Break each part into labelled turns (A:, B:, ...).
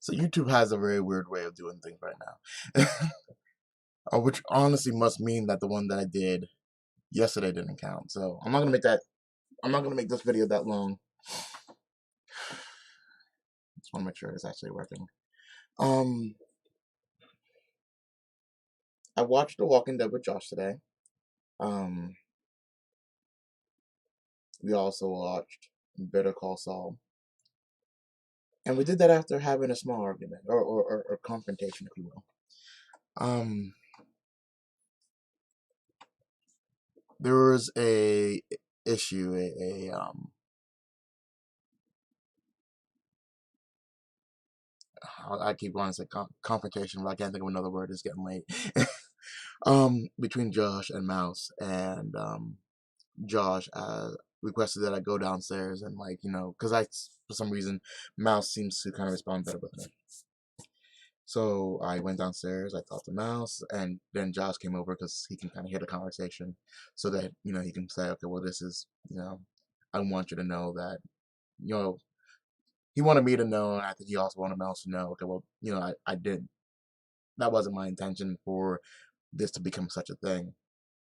A: So YouTube has a very weird way of doing things right now, which honestly must mean that the one that I did yesterday didn't count. So I'm not gonna make that. I'm not gonna make this video that long. Just want to make sure it's actually working. Um, I watched The Walking Dead with Josh today. Um, we also watched Better Call Saul, and we did that after having a small argument or confrontation, if you will. Um, there was a issue, I keep wanting to say confrontation, but I can't think of another word. It's getting late. Between Josh and Mouse, and Josh requested that I go downstairs and, like, because for some reason Mouse seems to kind of respond better with me. So I went downstairs. I talked to Mouse, and then Josh came over because he can kind of hear the conversation, so that he can say, okay, well, this is I want you to know that you know he wanted me to know, and I think he also wanted Mouse to know. Okay, well, I did. That wasn't my intention for this to become such a thing.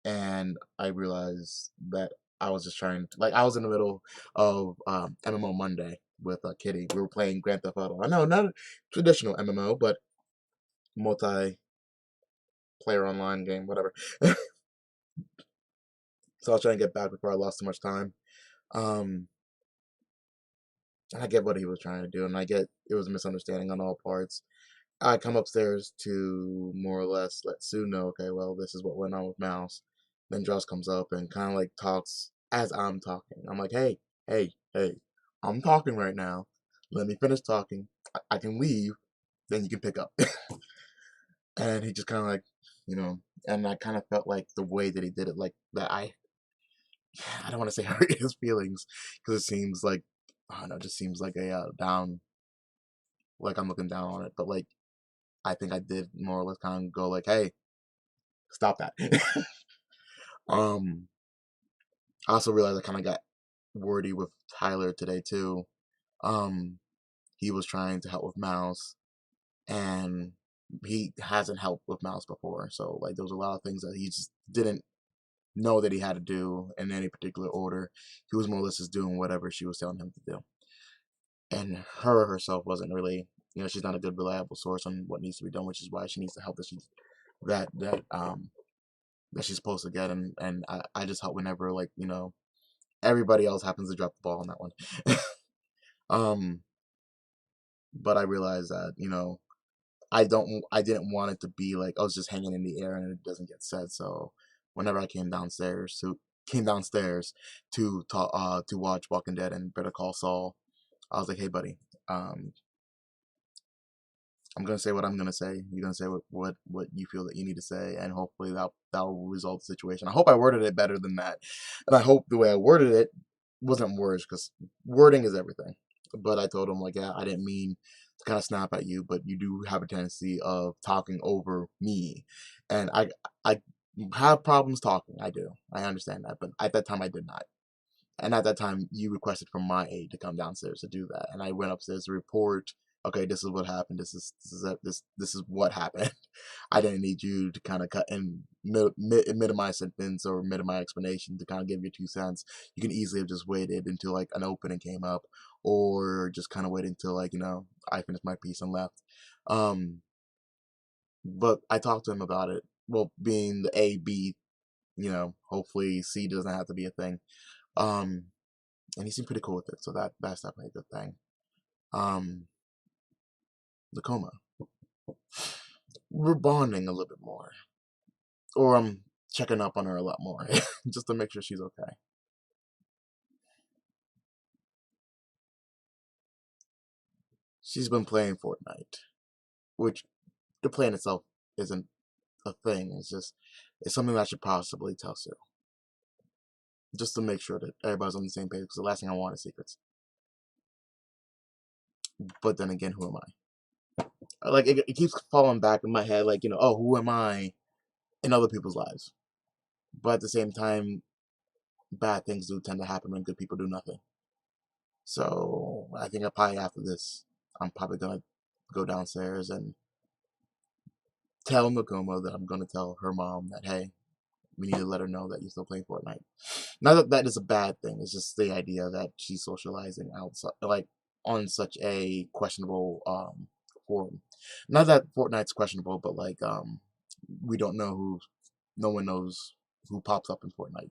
A: And I realized that I was just trying to, like, I was in the middle of MMO Monday with Kitty. We were playing Grand Theft Auto. I know, not a traditional MMO, but multiplayer online game, whatever. So I was trying to get back before I lost too much time. Um, and I get what he was trying to do, and I get it was a misunderstanding on all parts. I come upstairs to more or less let Sue know, okay, well, this is what went on with Mouse. Then Josh comes up and kind of like talks as I'm talking. I'm like, hey, hey, hey, I'm talking right now. Let me finish talking. I can leave, then you can pick up. And he just kind of like, you know, and I kind of felt like the way that he did it, like that I don't want to say hurt his feelings, because it seems like, I don't know, it just seems like a down, like I'm looking down on it. But like, I think I did more or less kind of go like, hey, stop that. um, I also realized I kind of got wordy with Tyler today too. Um, he was trying to help with Mouse, and he hasn't helped with Mouse before. So like, there was a lot of things that he just didn't know that he had to do in any particular order. He was more or less just doing whatever she was telling him to do, and her herself wasn't really, she's not a good reliable source on what needs to be done, which is why she needs the help that that that um that she's supposed to get. And I just help whenever, like, everybody else happens to drop the ball on that one. um but I realized that, I didn't want it to be like I was just hanging in the air and it doesn't get said. So whenever I came downstairs to talk, to watch Walking Dead and Better Call Saul, I was like, hey buddy, um I'm gonna say what I'm gonna say. You're gonna say what you feel that you need to say, and hopefully that will resolve the situation. I hope I worded it better than that, and I hope the way I worded it wasn't worse, because wording is everything. But I told him, like, yeah, I didn't mean to kind of snap at you, but you do have a tendency of talking over me, and I have problems talking. I do. I understand that, but at that time I did not. And at that time, you requested from my aide to come downstairs to do that, and I went upstairs to report. Okay, this is what happened. This is what happened. I didn't need you to kind of cut and minimize sentence or minimize explanation to kind of give your 2 cents. You can easily have just waited until like an opening came up, or just kind of waited until, like, I finished my piece and left. Um, but I talked to him about it. Well, being the A B, hopefully C doesn't have to be a thing. Um, and he seemed pretty cool with it, so that's definitely a good thing. Nakoma, we're bonding a little bit more, or I'm checking up on her a lot more, just to make sure she's okay. She's been playing Fortnite, which the play in itself isn't a thing. It's something that I should possibly tell Sue, just to make sure that everybody's on the same page. Because the last thing I want is secrets. But then again, who am I? Like, it keeps falling back in my head, like, oh, who am I in other people's lives? But at the same time, bad things do tend to happen when good people do nothing. So I think I probably, after this, I'm probably gonna go downstairs and tell Nakoma that I'm gonna tell her mom that, hey, we need to let her know that you're still playing Fortnite. Not that that is a bad thing. It's just the idea that she's socializing outside, like on such a questionable forum. Not that Fortnite's questionable, but like we don't know who. No one knows who pops up in Fortnite.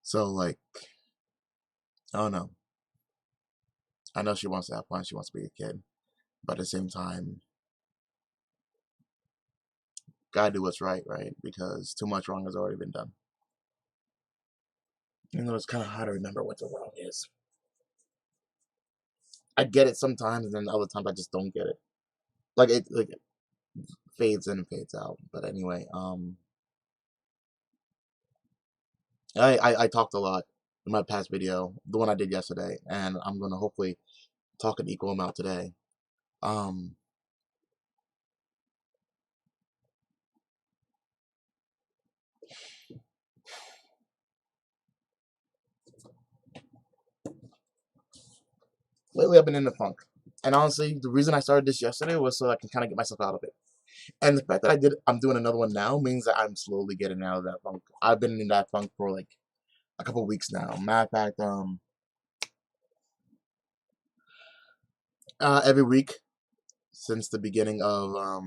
A: So like, I don't know. I know she wants to have fun. She wants to be a kid, but at the same time, gotta do what's right, right? Because too much wrong has already been done. You know, it's kind of hard to remember what the wrong is. I get it sometimes, and then other times I just don't get it. Like it fades in and fades out. But anyway, I talked a lot in my past video, the one I did yesterday, and I'm gonna hopefully talk an equal amount today. Um, Lately I've been in the funk, and honestly, the reason I started this yesterday was so I can kind of get myself out of it. And the fact that I'm doing another one now means that I'm slowly getting out of that funk. I've been in that funk for like a couple of weeks now. Matter of fact, every week since the beginning of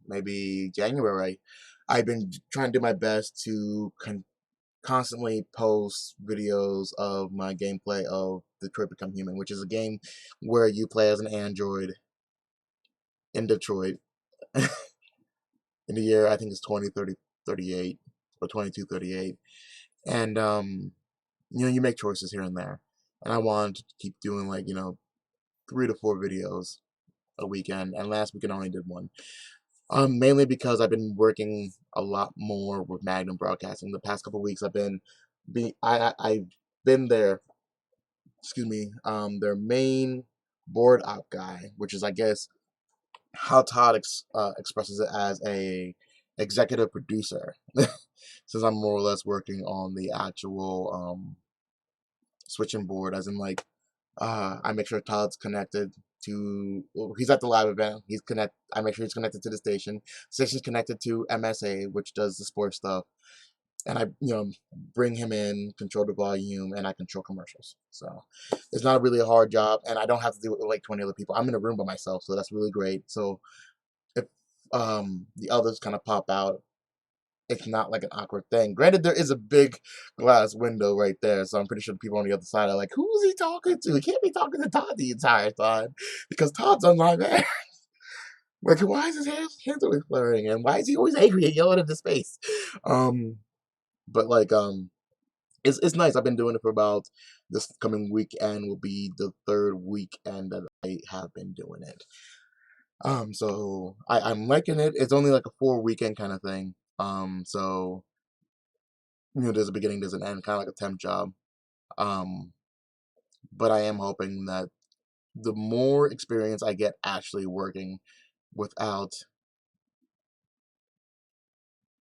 A: maybe January, I've been trying to do my best to constantly post videos of my gameplay of Detroit Become Human, which is a game where you play as an android in Detroit in the year I think it's 2038 or 2238, and you know, you make choices here and there, and I wanted to keep doing like, you know, 3 to 4 videos a weekend, and last weekend I only did one. Mainly because I've been working a lot more with Magnum Broadcasting. The past couple weeks, I've been there. Excuse me. Their main board op guy, which is I guess how Todd expresses it, as a executive producer. Since I'm more or less working on the actual switching board, as in like I make sure Todd's connected to. Well, he's at the live event. I make sure he's connected to the station. Station's connected to MSA, which does the sports stuff, and I, you know, bring him in, control the volume, and I control commercials. So it's not really a hard job, and I don't have to do it with like 20 other people. I'm in a room by myself, so that's really great. So if the others kind of pop out, it's not like an awkward thing. Granted, there is a big glass window right there, so I'm pretty sure the people on the other side are like, "Who's he talking to? He can't be talking to Todd the entire time because Todd's on live air. Like, why is his hands always flaring, and why is he always angry and yelling into space?" Um, but like, it's nice. I've been doing it for about this coming weekend will be the third weekend that I have been doing it. So I'm liking it. It's only like a 4 weekend kind of thing. So you know, there's a beginning, there's an end, kind of like a temp job. Um, but I am hoping that the more experience I get actually working without,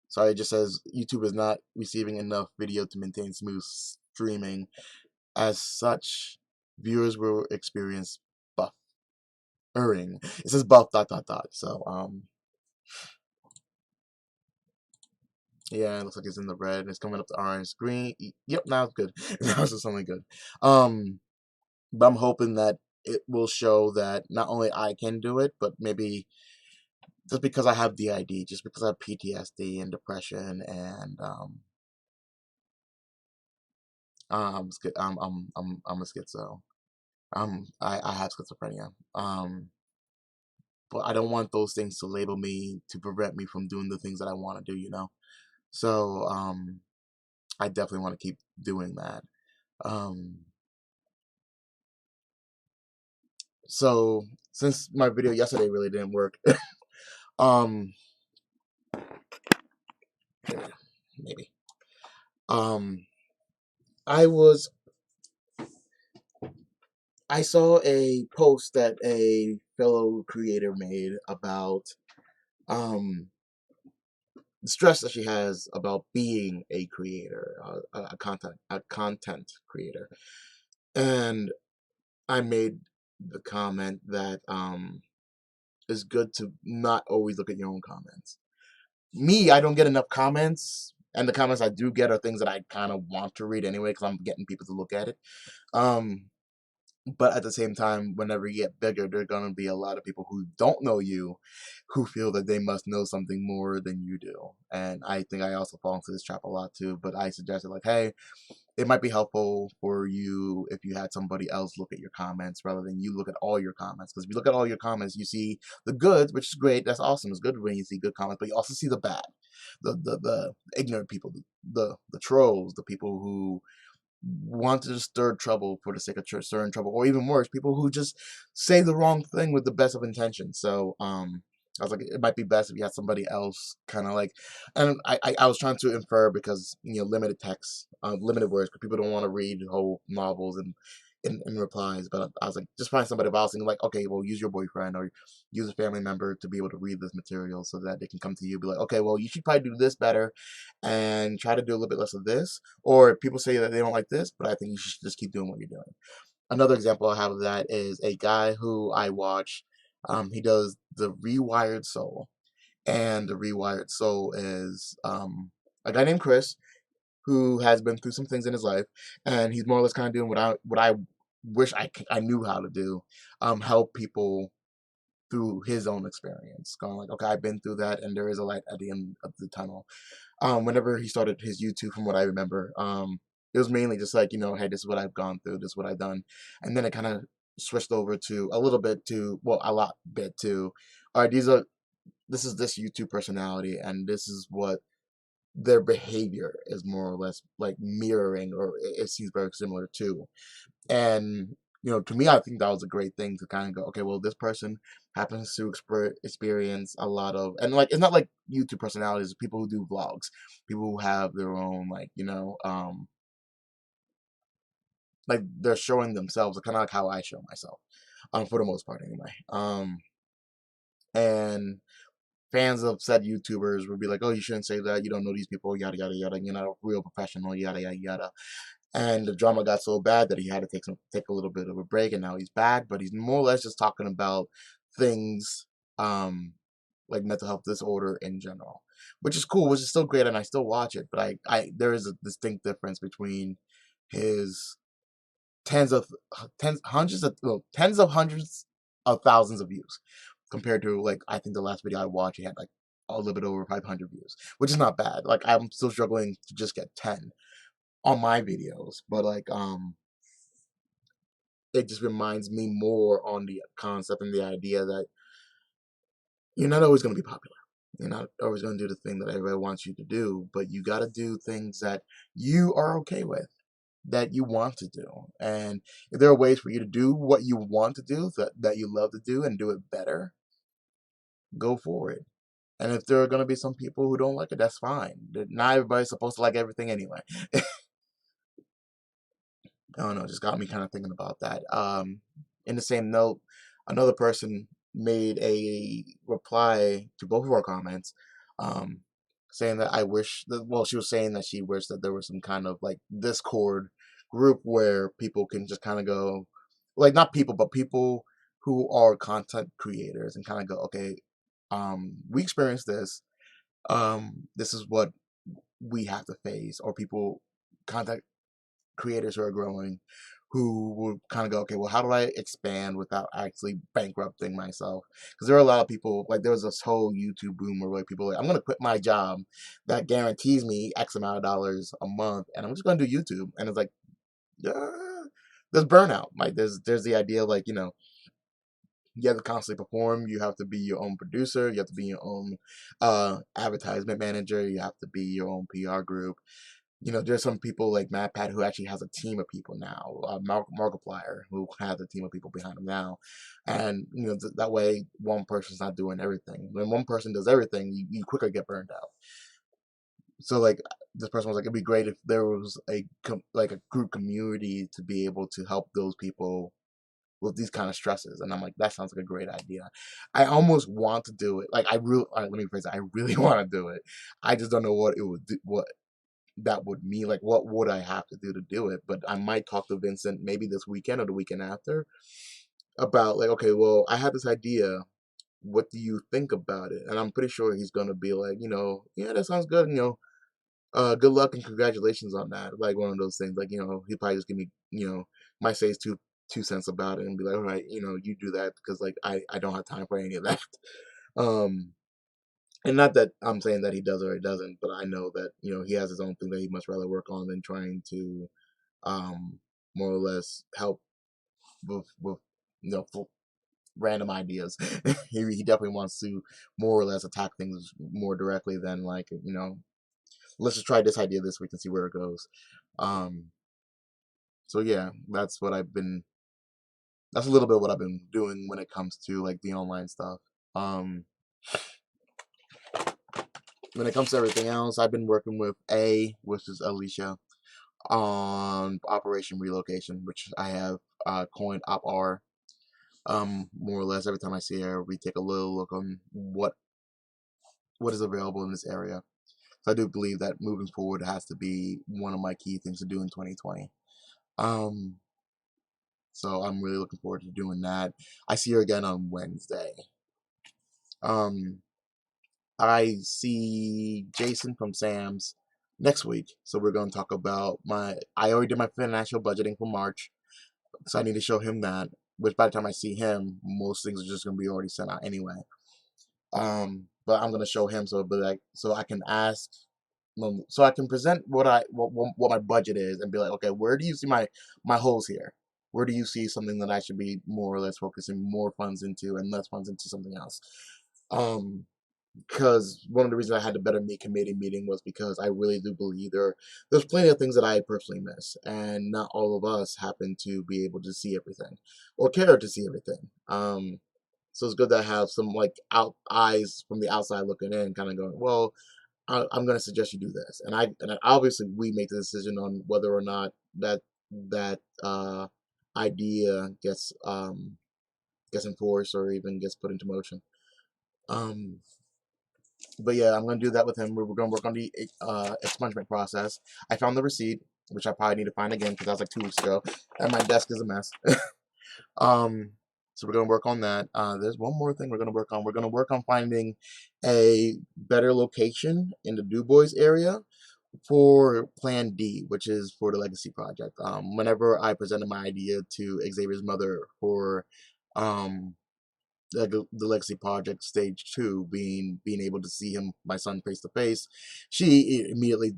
A: sorry, it just says YouTube is not receiving enough video to maintain smooth streaming. As such, viewers will experience buffering. It says buff dot dot dot. So yeah, it looks like it's in the red. It's coming up to orange, green. Yep, now it's good. Now it's just something good. But I'm hoping that it will show that not only I can do it, but maybe just because I have DID, just because I have PTSD and depression, and I'm a schizo. I have schizophrenia. But I don't want those things to label me to prevent me from doing the things that I want to do. You know, so I definitely want to keep doing that. Um, so since my video yesterday really didn't work, um, maybe um, I was I saw a post that a fellow creator made about um the stress that she has about being a creator, a content creator, and I made the comment that it's good to not always look at your own comments. Me, I don't get enough comments, and the comments I do get are things that I kind of want to read anyway because I'm getting people to look at it. Um, but at the same time, whenever you get bigger, there are gonna be a lot of people who don't know you, who feel that they must know something more than you do. And I think I also fall into this trap a lot too. But I suggested like, hey, it might be helpful for you if you had somebody else look at your comments rather than you look at all your comments. Because if you look at all your comments, you see the good, which is great. That's awesome. It's good when you see good comments, but you also see the bad, the ignorant people, the trolls, the people who want to stir trouble for the sake of stirring trouble, or even worse, people who just say the wrong thing with the best of intentions. So, I was like, it might be best if you had somebody else kind of like, and I was trying to infer because limited text, limited words, because people don't want to read whole novels and in replies. But I was like, just find somebody else and like, okay, well, use your boyfriend or use a family member to be able to read this material so that they can come to you, be like, okay, well, you should probably do this better, and try to do a little bit less of this. Or people say that they don't like this, but I think you should just keep doing what you're doing. Another example I have of that is a guy who I watch. He does the Rewired Soul, and the Rewired Soul is a guy named Chris who has been through some things in his life, and he's more or less kind of doing what I wish I knew how to do, help people through his own experience. Going like, okay, I've been through that, and there is a light at the end of the tunnel. Whenever he started his YouTube, from what I remember, it was mainly just like, hey, this is what I've gone through, this is what I've done, and then it kind of switched over to a little bit to, well, a lot bit to, all right, this is this YouTube personality, and this is what their behavior is more or less like mirroring, or it seems very similar to. And to me, I think that was a great thing to kind of go, okay, well, this person happens to experience a lot of, and like, it's not like YouTube personalities, people who do vlogs, people who have their own, like, like they're showing themselves, kind of like how I show myself, for the most part anyway. And fans of said YouTubers would be like, oh, you shouldn't say that, you don't know these people, yada yada yada, you're not a real professional, yada yada yada. And the drama got so bad that he had to take a little bit of a break, and now he's back. But he's more or less just talking about things, um, like mental health disorder in general, which is cool, which is still great, and I still watch it. But I there is a distinct difference between his tens of hundreds of, well, tens of hundreds of thousands of views compared to, like, I think the last video I watched, he had like a little bit over 500 views, which is not bad. Like, I'm still struggling to just get 10 on my videos, but like, it just reminds me more on the concept and the idea that you're not always going to be popular. You're not always going to do the thing that everybody wants you to do, but you got to do things that you are okay with, that you want to do. And if there are ways for you to do what you want to do, that you love to do, and do it better, go for it. And if there are going to be some people who don't like it, that's fine. Not everybody's supposed to like everything anyway. I don't know, just got me kind of thinking about that. In the same note, another person made a reply to both of our comments, um, saying that I wish that, well, she was saying that she wished that there was some kind of like Discord group where people can just kind of go, like, not people, but people who are content creators, and kind of go, okay, we experienced this. This is what we have to face, or people, content creators who are growing, who will kind of go, okay, well, how do I expand without actually bankrupting myself? Because there are a lot of people, like, there was this whole YouTube boom where like people are like, I'm going to quit my job that guarantees me X amount of dollars a month, and I'm just going to do YouTube. And it's like, yeah, there's burnout. Like, there's the idea of, like, you have to constantly perform. You have to be your own producer. You have to be your own advertisement manager. You have to be your own PR group. There's some people like MatPat who actually has a team of people now. Markiplier, who has a team of people behind him now, and that way one person's not doing everything. When one person does everything, you quicker get burned out. So like, this person was like, it'd be great if there was like a group community to be able to help those people with these kind of stresses. And I'm like, that sounds like a great idea. I almost want to do it. Like, I really, all right, let me phrase it. I really want to do it. I just don't know what it would do, what that would mean. Like, what would I have to do to do it? But I might talk to Vincent maybe this weekend or the weekend after about, like, okay, well, I had this idea, what do you think about it? And I'm pretty sure he's gonna be like, yeah, that sounds good. Good luck and congratulations on that. Like one of those things. Like he probably just give me, might say his two cents about it and be like, all right, you do that because like I don't have time for any of that. Um, and not that I'm saying that he does or he doesn't, but I know that he has his own thing that he much rather work on than trying to um more or less help with random ideas. He definitely wants to more or less attack things more directly than like let's just try this idea this week and see where it goes. Um, so yeah, that's a little bit of what I've been doing when it comes to like the online stuff. Um, when it comes to everything else, I've been working with which is Alicia, on Operation Relocation, which I have coined OpR. More or less every time I see her, we take a little look on what is available in this area. So I do believe that moving forward has to be one of my key things to do in 2020. Um, so I'm really looking forward to doing that. I see her again on Wednesday. Um, I see Jason from Sam's next week. So we're going to talk about I already did my financial budgeting for March. So I need to show him that, which by the time I see him, most things are just going to be already sent out anyway. But I'm going to show him so, but like, so I can ask, so I can present what my budget is and be like, okay, where do you see my holes here? Where do you see something that I should be more or less focusing more funds into and less funds into something else? Um, because one of the reasons I had the Better Me committee meeting was because I really do believe there's plenty of things that I personally miss, and not all of us happen to be able to see everything or care to see everything. So it's good to have some like out eyes from the outside looking in, kind of going, well, I'm going to suggest you do this, and obviously we make the decision on whether or not that idea gets enforced or even gets put into motion. Um, but yeah, I'm gonna do that with him. We're gonna work on the expungement process. I found the receipt, which I probably need to find again because that was like 2 weeks ago, and my desk is a mess. um, so we're gonna work on that. There's one more thing we're gonna work on. We're gonna work on finding a better location in the Du Bois area for Plan D, which is for the Legacy Project. Whenever I presented my idea to Xavier's mother for um the Legacy Project Stage 2, being able to see my son face to face, she immediately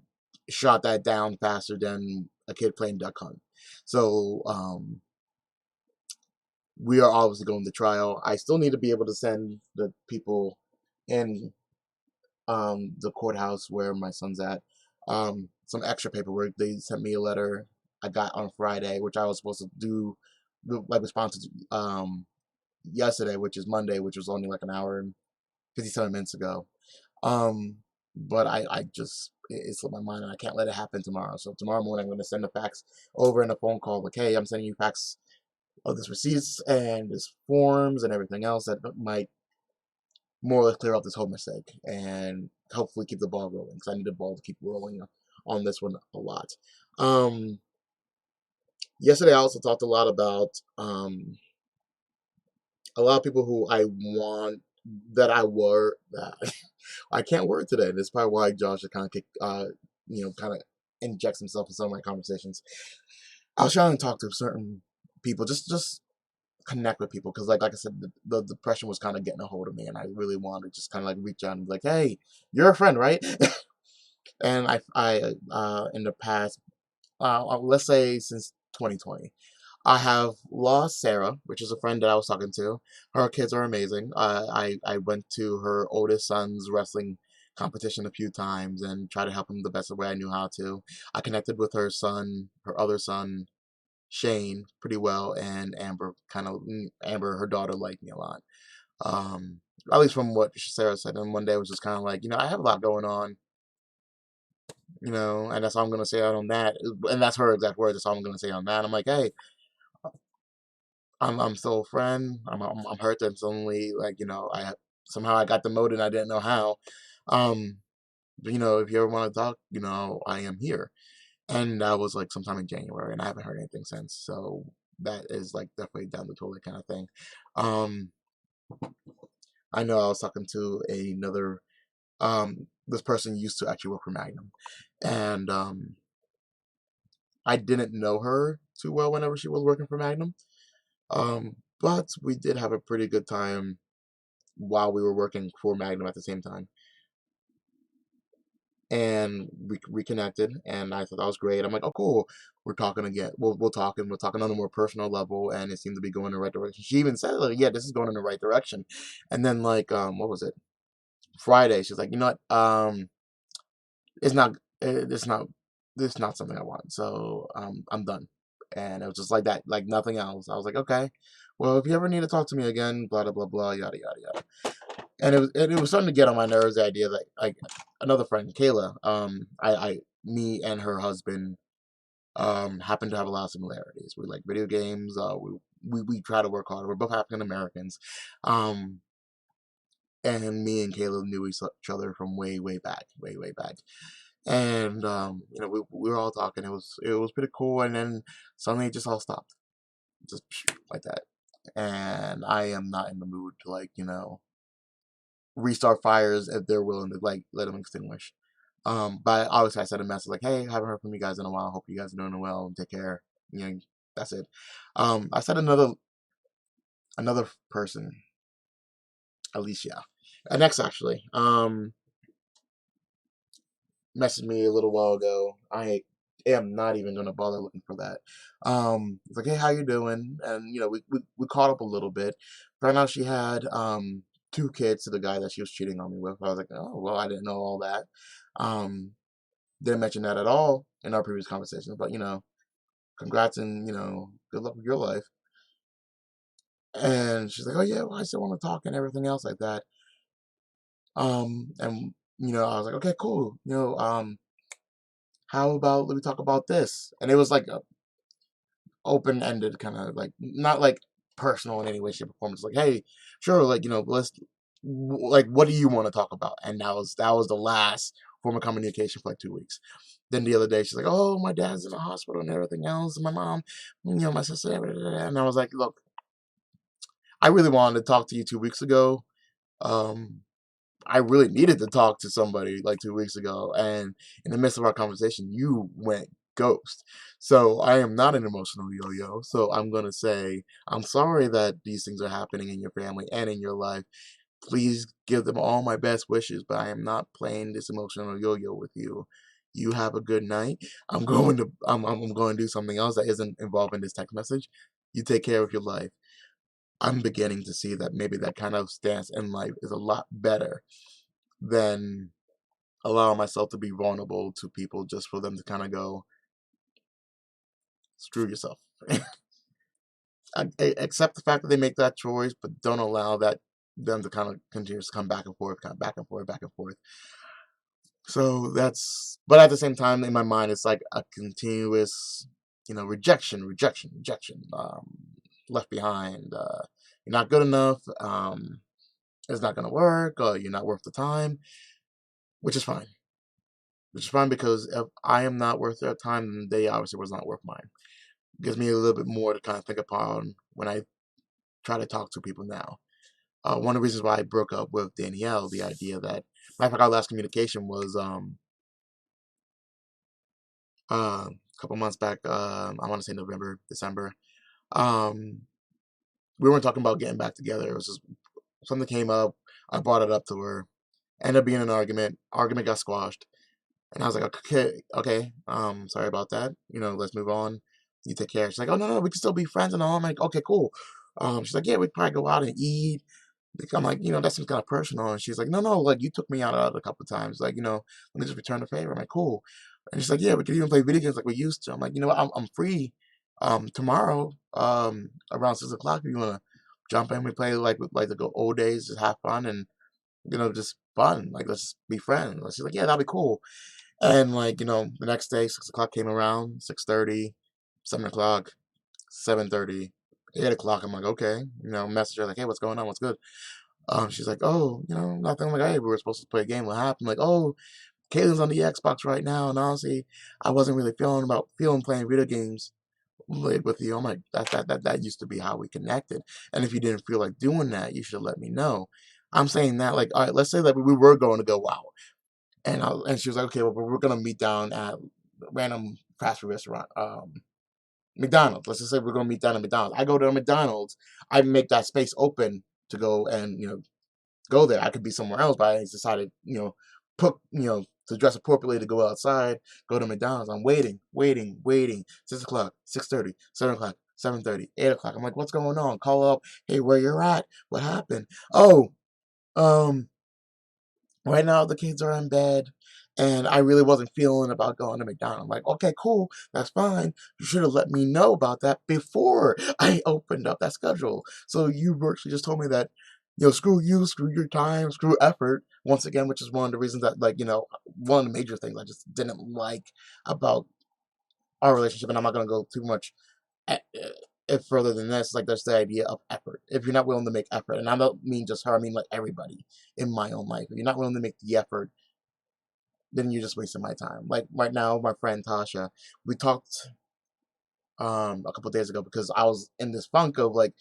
A: shot that down faster than a kid playing Duck Hunt. So we are obviously going to trial. I still need to be able to send the people in the courthouse where my son's at some extra paperwork. They sent me a letter I got on Friday, which I was supposed to do like response to yesterday, which is Monday, which was only like an hour and 57 minutes ago. Um, but I just it slipped my mind and I can't let it happen tomorrow. So tomorrow morning I'm going to send the fax over in a phone call like, hey, I'm sending you fax of this receipts and this forms and everything else that might more or less clear up this whole mistake and hopefully keep the ball rolling because I need the ball to keep rolling on this one a lot. Um, Yesterday I also talked a lot about a lot of people who I want that I were that I can't word today. That's probably why Josh kind of kind of injects himself in some of my conversations. I was trying to talk to certain people, just connect with people because like I said, the depression was kind of getting a hold of me, and I really wanted to just kind of like reach out and be like, hey, you're a friend, right? And I in the past, let's say since 2020. I have lost Sarah, which is a friend that I was talking to. Her kids are amazing. I went to her oldest son's wrestling competition a few times and tried to help him the best way I knew how to. I connected with her other son, Shane, pretty well, and Amber, her daughter, liked me a lot. Um, at least from what Sarah said. And one day it was just kind of like, I have a lot going on, and that's all I'm gonna say out on that. And that's her exact words. That's all I'm gonna say on that. I'm like, hey, I'm still a friend. I'm hurt that suddenly like somehow I got demoted and I didn't know how. Um, but, if you ever want to talk, I am here. And that was like sometime in January, and I haven't heard anything since. So that is like definitely down the toilet kind of thing. Um, I know I was talking to another this person used to actually work for Magnum, and I didn't know her too well whenever she was working for Magnum. But we did have a pretty good time while we were working for Magnum at the same time. And we reconnected, and I thought that was great. I'm like, oh, cool. We're talking again. We're talking on a more personal level, and it seemed to be going in the right direction. She even said, like, yeah, this is going in the right direction. And then, like, what was it? Friday, she's like, you know what? It's not, it's not, this is not something I want. So, I'm done. And it was just like that, like nothing else. I was like, okay, well, if you ever need to talk to me again, blah blah blah blah, yada yada yada. And it was starting to get on my nerves, the idea that like another friend, Kayla, me and her husband happen to have a lot of similarities. We like video games. We try to work hard. We're both African Americans, um, and me and Kayla knew each other from way back, way back. And we were all talking. It was pretty cool. And then suddenly it just all stopped, just like that. And I am not in the mood to like restart fires if they're willing to like let them extinguish. But obviously I sent a message like, hey, haven't heard from you guys in a while. Hope you guys are doing well and take care. You know, that's it. I said another person, Alicia, an ex actually, messaged me a little while ago. I am not even gonna bother looking for that. It's like, hey, how you doing? And we caught up a little bit. Found out she had two kids to the guy that she was cheating on me with. I was like, oh well, I didn't know all that. Um, didn't mention that at all in our previous conversation. But congrats and good luck with your life. And she's like, oh yeah, well, I still want to talk and everything else like that. And I was like, okay, cool. How about we talk about this? And it was like a open ended kind of like not like personal in any way, shape, or form. It's like, hey, sure, like let's like what do you want to talk about? And that was the last form of communication for like 2 weeks. Then the other day, she's like, oh, my dad's in the hospital and everything else, and my mom, my sister, and I was like, look, I really wanted to talk to you 2 weeks ago. Um, I really needed to talk to somebody like 2 weeks ago, and in the midst of our conversation, you went ghost. So I am not an emotional yo-yo. So I'm gonna say I'm sorry that these things are happening in your family and in your life. Please give them all my best wishes, but I am not playing this emotional yo-yo with you. You have a good night. I'm going to do something else that isn't involved in this text message. You take care of your life. I'm beginning to see that maybe that kind of stance in life is a lot better than allowing myself to be vulnerable to people just for them to kind of go, screw yourself. I accept the fact that they make that choice, but don't allow that them to kind of continue to come back and forth, kind of back and forth, back and forth. So but at the same time, in my mind, it's like a continuous, rejection, rejection, rejection, left behind. You're not good enough. It's not going to work. You're not worth the time, which is fine. Which is fine because if I am not worth their time, then they obviously was not worth mine. Gives me a little bit more to kind of think upon when I try to talk to people now. One of the reasons why I broke up with Danielle, the idea that, matter of fact, our last communication was a couple months back. I want to say November, December. Um, we weren't talking about getting back together. It was just something came up. I brought it up to her. Ended up being an argument. Argument got squashed. And I was like, okay, okay, sorry about that. Let's move on. You take care. She's like, oh no, no, we can still be friends and all. I'm like, okay, cool. She's like, yeah, we'd probably go out and eat. I'm like, that seems kind of personal. And she's like, no, no, like you took me out a couple of times. Like, let me just return the favor. I'm like, cool. And she's like, yeah, we could even play video games like we used to. I'm like, what, I'm free tomorrow around 6 o'clock. If you wanna jump in, we play like with like the good old days, just have fun and just fun. Like let's just be friends. And she's like, yeah, that'd be cool. And like, the next day, 6 o'clock came around, 6:30, 7 o'clock, 7:30, 8 o'clock. I'm like, okay, message her like, hey, what's going on? What's good? She's like, oh, nothing. I'm like, hey, we were supposed to play a game. What happened? Like, oh, Caitlin's on the Xbox right now, and honestly, I wasn't really feeling playing video games like with you. I'm like, that used to be how we connected. And if you didn't feel like doing that, you should have let me know. I'm saying that, like, all right, let's say that we were going to go out, and she was like, okay, well, we're gonna meet down at random fast food restaurant, McDonald's. Let's just say we're gonna meet down at McDonald's. I go to McDonald's. I make that space open to go and go there. I could be somewhere else, but I decided put to dress appropriately to go outside, go to McDonald's. I'm waiting, waiting, waiting. 6 o'clock, 6:30, 7 o'clock, 7:30, 8 o'clock. I'm like, what's going on? Call up. Hey, where you're at? What happened? Oh, um, right now the kids are in bed. And I really wasn't feeling about going to McDonald's. I'm like, okay, cool, that's fine. You should have let me know about that before I opened up that schedule. So you virtually just told me that, screw you, screw your time, screw effort. Once again, which is one of the reasons that, like, one of the major things I just didn't like about our relationship. And I'm not gonna go too much if further than this. Like, there's the idea of effort. If you're not willing to make effort, and I don't mean just her, I mean like everybody in my own life. If you're not willing to make the effort, then you're just wasting my time. Like right now, my friend Tasha, we talked a couple days ago because I was in this funk of like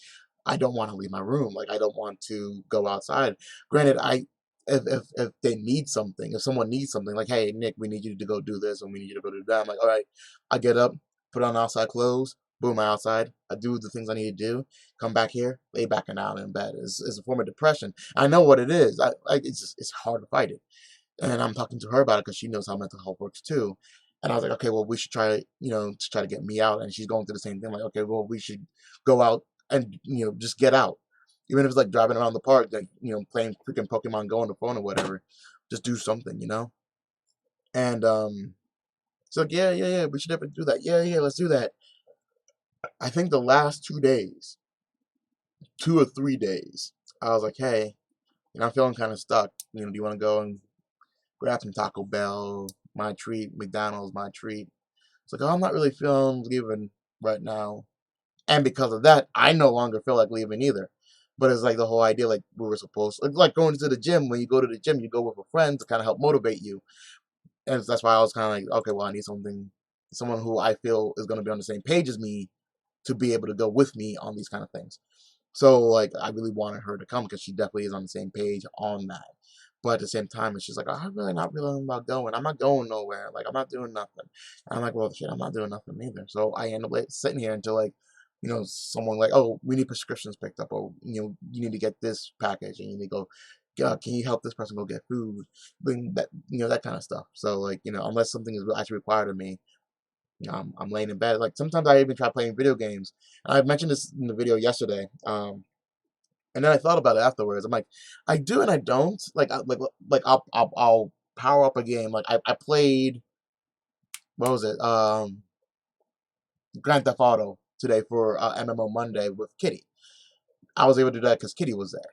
A: I don't want to leave my room. Like I don't want to go outside. Granted, I if they need something, if someone needs something, like, hey Nick, we need you to go do this and we need you to go do that. I'm like, all right, I get up, put on outside clothes, boom, I'm outside. I do the things I need to do, come back here, lay back and down in bed. It's a form of depression. I know what it is. It's hard to fight it. And I'm talking to her about it because she knows how mental health works too. And I was like, okay, well, we should try, to try to get me out. And she's going through the same thing. Like, okay, well, we should go out and, just get out. Even if it's like driving around the park, like, playing freaking Pokemon Go on the phone or whatever. Just do something. And so like, yeah, yeah, yeah, we should definitely do that. Yeah, yeah, let's do that. I think the last 2 days, 2 or 3 days, I was like, hey, I'm feeling kind of stuck. Do you want to go and grab some Taco Bell, my treat, McDonald's, my treat? It's like, oh, I'm not really feeling leaving right now. And because of that, I no longer feel like leaving either. But it's like the whole idea, like we were supposed to, like going to the gym. When you go to the gym, you go with a friend to kind of help motivate you. And that's why I was kind of like, okay, well, I need someone who I feel is going to be on the same page as me to be able to go with me on these kind of things. So like I really wanted her to come because she definitely is on the same page on that. But at the same time, it's just like, I'm really not really about going. I'm not going nowhere. Like I'm not doing nothing. And I'm like, well, shit, I'm not doing nothing either. So I end up like, sitting here until like, someone like, oh, we need prescriptions picked up, or you need to get this package, and you need to go. Can you help this person go get food? Bring that, that kind of stuff. So like, unless something is actually required of me, I'm laying in bed. Like sometimes I even try playing video games. And I mentioned this in the video yesterday. And then I thought about it afterwards. I'm like, I do and I don't. I'll power up a game. Like I played, what was it? Grand Theft Auto today for MMO Monday with Kitty. I was able to do that because Kitty was there.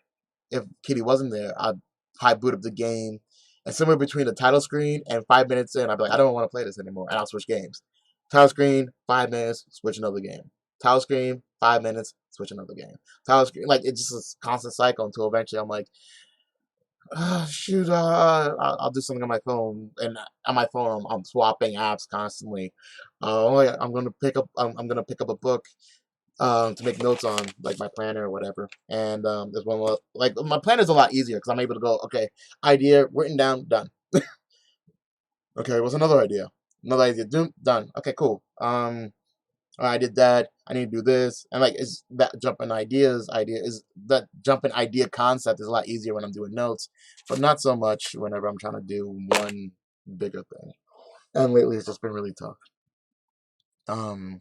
A: If Kitty wasn't there, I'd probably boot up the game, and somewhere between the title screen and 5 minutes in, I'd be like, I don't want to play this anymore, and I'll switch games. Title screen, 5 minutes, switch another game. Title screen, 5 minutes, switch another game. Title screen, like it's just a constant cycle until eventually I'm like, shoot, I'll do something on my phone, and on my phone I'm swapping apps constantly. I'm gonna pick up a book to make notes on, like my planner or whatever. And there's one like my planner is a lot easier because I'm able to go, okay, idea written down, done. Okay, what's another idea? Another idea, done. Okay, cool. I did that. I need to do this, and like is that jumping ideas? Idea is that jumping idea concept is a lot easier when I'm doing notes, but not so much whenever I'm trying to do one bigger thing. And lately, it's just been really tough. Um,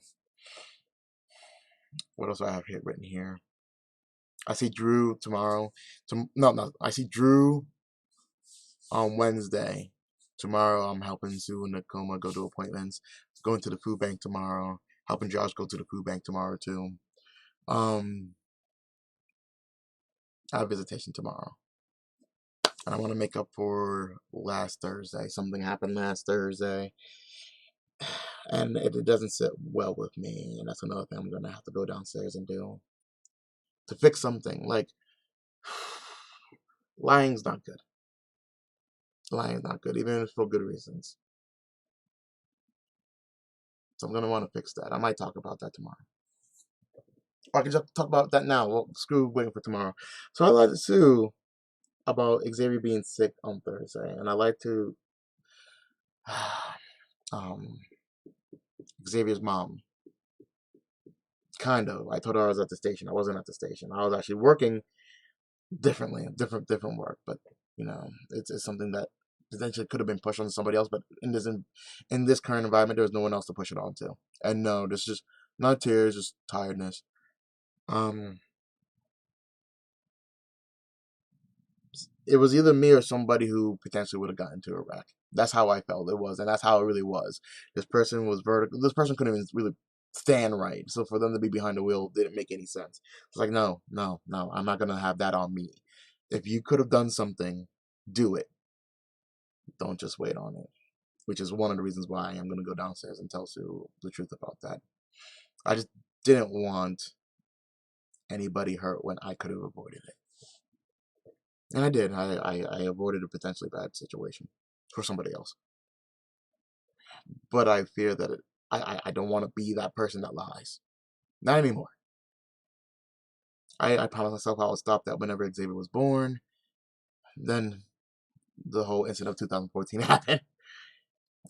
A: what else do I have here written here? I see Drew tomorrow. No, no, I see Drew on Wednesday. Tomorrow, I'm helping Sue and Nakoma go to appointments. Going to the food bank tomorrow. Helping Josh go to the food bank tomorrow too. Um, I have visitation tomorrow, and I want to make up for last Thursday. Something happened last Thursday, and it doesn't sit well with me. And that's another thing I'm gonna have to go downstairs and do to fix something. Like lying's not good. Lying's not good, even if it's for good reasons. So I'm gonna want to fix that. I might talk about that tomorrow. Or I can just talk about that now. Well, screw waiting for tomorrow. So I lied to Sue about Xavier being sick on Thursday, and I like to um Xavier's mom. Kind of. I told her I was at the station. I wasn't at the station. I was actually working differently, different work. But it's something that potentially could have been pushed on somebody else. But in this current environment, there was no one else to push it on to. And no, this is just not tears, just tiredness. Um, it was either me or somebody who potentially would have gotten into a wreck. That's how I felt it was, and that's how it really was. This person was vertical. This person couldn't even really stand right. So for them to be behind the wheel didn't make any sense. It's like, no, no, no, I'm not gonna have that on me. If you could have done something, do it. Don't just wait on it. Which is one of the reasons why I am gonna go downstairs and tell Sue the truth about that. I just didn't want anybody hurt when I could have avoided it. And I did. I avoided a potentially bad situation for somebody else. But I fear that I don't want to be that person that lies. Not anymore. I promised myself I would stop that whenever Xavier was born. Then the whole incident of 2014 happened.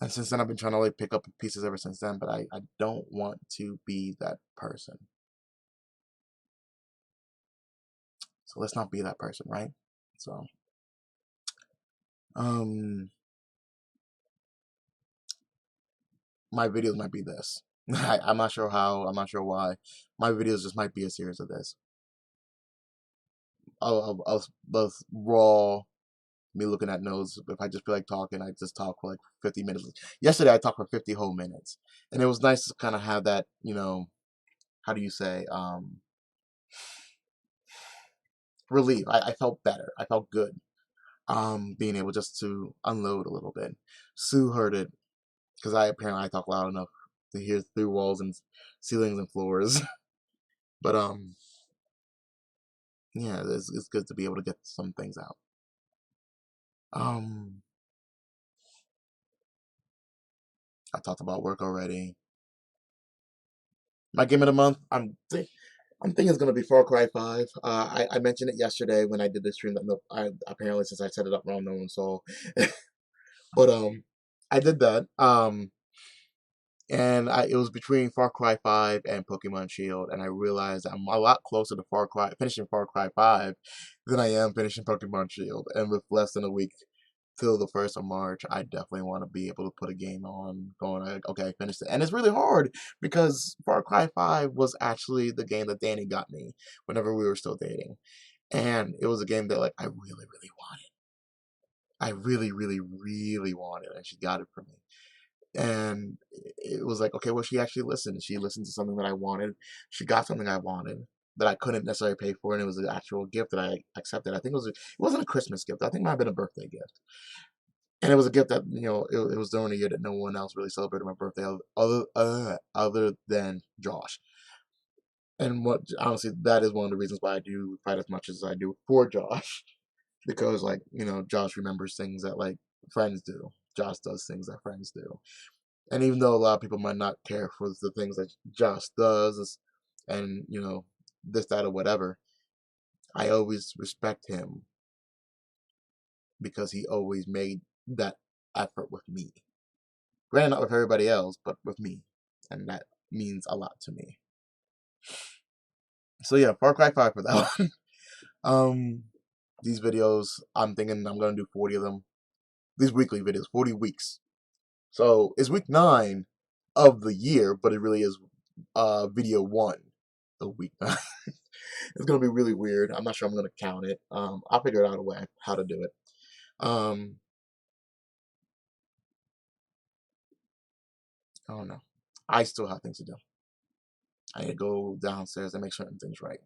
A: And since then, I've been trying to pick up pieces ever since then. But I don't want to be that person. So let's not be that person, right? So, my videos might be this. I'm not sure how. I'm not sure why. My videos just might be a series of this. Of both raw, me looking at notes. If I just feel like talking, I just talk for 50 minutes. Yesterday, I talked for 50 whole minutes. And it was nice to kind of have that, how do you say, relief. I felt better. I felt good. Being able just to unload a little bit. Sue heard it because I talk loud enough to hear through walls and ceilings and floors. But yeah, it's good to be able to get some things out. I talked about work already. My game of the month, I'm thinking it's gonna be Far Cry 5. I mentioned it yesterday when I did the stream that apparently since I set it up wrong, no one saw. But I did that. And it was between Far Cry 5 and Pokemon Shield, and I realized I'm a lot closer to finishing Far Cry 5 than I am finishing Pokemon Shield. And with less than a week till the 1st of March, I definitely want to be able to put a game on, going like, okay, I finished it. And it's really hard because Far Cry 5 was actually the game that Danny got me whenever we were still dating. And it was a game that I really, really wanted. I really, really, really wanted, and she got it for me. And it was like, okay, well, she actually listened. She listened to something that I wanted. She got something I wanted that I couldn't necessarily pay for, and it was an actual gift that I accepted. I think it wasn't a Christmas gift. I think it might have been a birthday gift. And it was a gift that, it was during a year that no one else really celebrated my birthday other than Josh. And honestly, that is one of the reasons why I do fight as much as I do for Josh. Because, Josh remembers things that, friends do. Josh does things that friends do. And even though a lot of people might not care for the things that Josh does, and this, that, or whatever, I always respect him because he always made that effort with me. Granted, not with everybody else, but with me, and that means a lot to me. So yeah, Far Cry 5 for that one. These videos, I'm thinking I'm gonna do 40 of them. These weekly videos, 40 weeks. So it's week 9 of the year, but it really is video 1 of week 9. It's gonna be really weird. I'm not sure I'm gonna count it. I'll figure out a way how to do it. I don't know. I still have things to do. I need to go downstairs and make certain things right.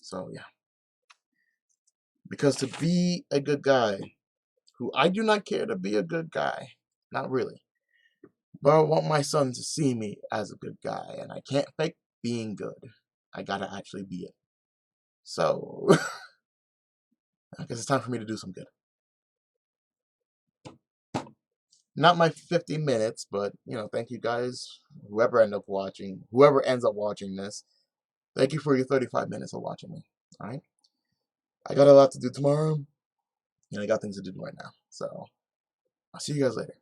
A: So yeah. Because to be a good guy, who I do not care to be a good guy, not really. But I want my son to see me as a good guy, and I can't fake being good. I gotta actually be it. So I guess it's time for me to do some good. Not my 50 minutes, but thank you guys, whoever ends up watching this. Thank you for your 35 minutes of watching me. All right. I got a lot to do tomorrow, and I got things to do right now. So I'll see you guys later.